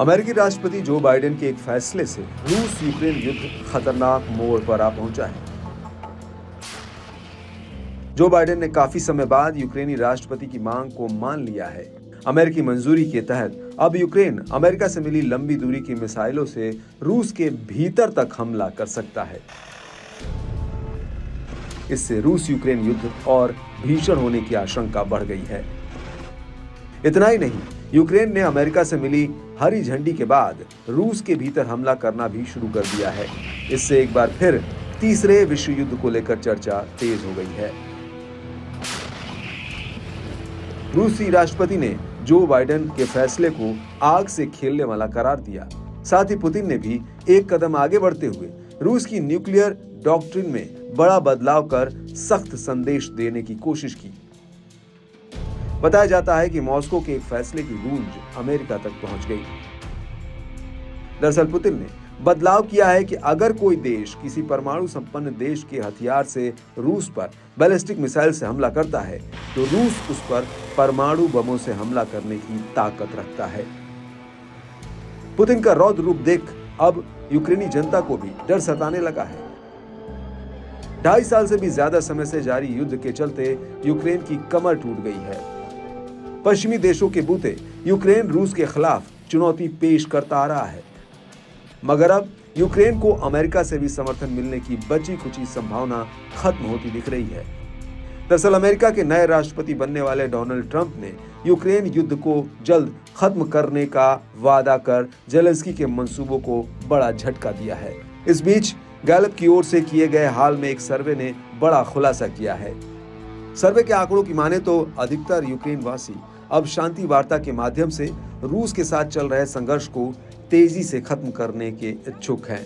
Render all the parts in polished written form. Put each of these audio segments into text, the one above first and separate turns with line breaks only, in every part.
अमेरिकी राष्ट्रपति Joe Biden के एक फैसले से रूस यूक्रेन युद्ध खतरनाक मोड़ पर आ पहुंचा है। जो बाइडेन ने काफी समय बाद यूक्रेनी राष्ट्रपति की मांग को मान लिया है। अमेरिकी मंजूरी के तहत अब यूक्रेन अमेरिका से मिली लंबी दूरी की मिसाइलों से रूस के भीतर तक हमला कर सकता है। इससे रूस यूक्रेन युद्ध और भीषण होने की आशंका बढ़ गई है। इतना ही नहीं, यूक्रेन ने अमेरिका से मिली हरी झंडी के बाद रूस के भीतर हमला करना भी शुरू कर दिया है। इससे एक बार फिर तीसरे विश्व युद्ध को लेकर चर्चा तेज हो गई है। रूसी राष्ट्रपति ने जो बाइडेन के फैसले को आग से खेलने वाला करार दिया। साथ ही पुतिन ने भी एक कदम आगे बढ़ते हुए रूस की न्यूक्लियर डॉक्ट्रिन में बड़ा बदलाव कर सख्त संदेश देने की कोशिश की। बताया जाता है कि मॉस्को के एक फैसले की गूंज अमेरिका तक पहुंच गई। दरअसल पुतिन ने बदलाव किया है कि अगर कोई देश किसी परमाणु संपन्न देश के हथियार से रूस पर बैलिस्टिक मिसाइल से हमला करता है तो रूस उस पर परमाणु बमों से हमला करने की ताकत रखता है। पुतिन का रौद्र रूप देख अब यूक्रेनी जनता को भी डर सताने लगा है। 2.5 साल से भी ज्यादा समय से जारी युद्ध के चलते यूक्रेन की कमर टूट गई है। पश्चिमी देशों के बूते यूक्रेन रूस के खिलाफ चुनौती पेश करता आ रहा है, मगर अब यूक्रेन को अमेरिका से भी समर्थन मिलने की बची कुची संभावना खत्म होती दिख रही है। दरअसल अमेरिका के नए राष्ट्रपति बनने वाले डोनाल्ड ट्रंप ने यूक्रेन युद्ध को जल्द खत्म करने का वादा कर जेलेंस्की के मंसूबों को बड़ा झटका दिया है। इस बीच गैलप की ओर से किए गए हाल में एक सर्वे ने बड़ा खुलासा किया है। सर्वे के आंकड़ों की माने तो अधिकतर यूक्रेन वासी अब शांति वार्ता के माध्यम से रूस के साथ चल रहे संघर्ष को तेजी से खत्म करने के इच्छुक हैं।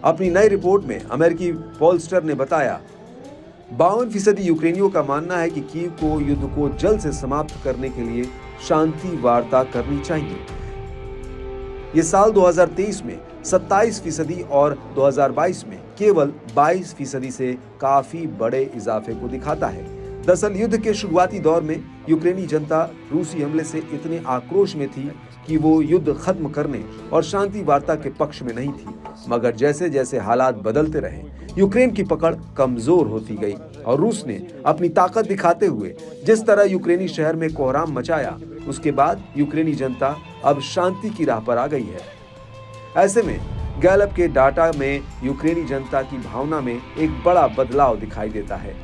अपनी नई रिपोर्ट में अमेरिकी पोलस्टर ने बताया 52% यूक्रेनियों का मानना है कि कीव को युद्ध को जल्द से समाप्त करने के लिए शांति वार्ता करनी चाहिए। ये साल 2023 में 27% और 2022 में केवल 22% से काफी बड़े इजाफे को दिखाता है। दरअसल युद्ध के शुरुआती दौर में यूक्रेनी जनता रूसी हमले से इतने आक्रोश में थी कि वो युद्ध खत्म करने और शांति वार्ता के पक्ष में नहीं थी, मगर जैसे जैसे हालात बदलते रहे यूक्रेन की पकड़ कमजोर होती गई और रूस ने अपनी ताकत दिखाते हुए जिस तरह यूक्रेनी शहर में कोहराम मचाया, उसके बाद यूक्रेनी जनता अब शांति की राह पर आ गई है। ऐसे में गैलप के डाटा में यूक्रेनी जनता की भावना में एक बड़ा बदलाव दिखाई देता है।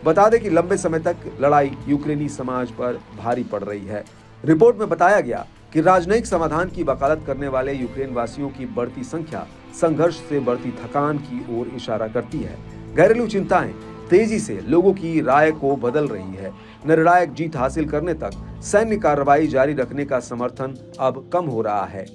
बता दें कि लंबे समय तक लड़ाई यूक्रेनी समाज पर भारी पड़ रही है। रिपोर्ट में बताया गया कि राजनयिक समाधान की वकालत करने वाले यूक्रेन वासियों की बढ़ती संख्या संघर्ष से बढ़ती थकान की ओर इशारा करती है। घरेलू चिंताएं तेजी से लोगों की राय को बदल रही है। निर्णायक जीत हासिल करने तक सैन्य कार्रवाई जारी रखने का समर्थन अब कम हो रहा है।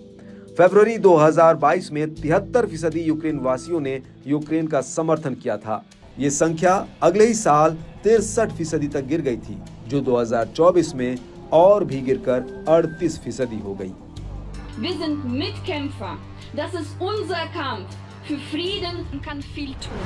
फरवरी 2022 में 73% यूक्रेन वासियों ने यूक्रेन का समर्थन किया था। ये संख्या अगले ही साल 63% तक गिर गई थी, जो 2024 में और भी गिरकर 38% हो गई।
Wir sind Mitkämpfer. Das ist unser Kampf. Für Frieden kann viel tun.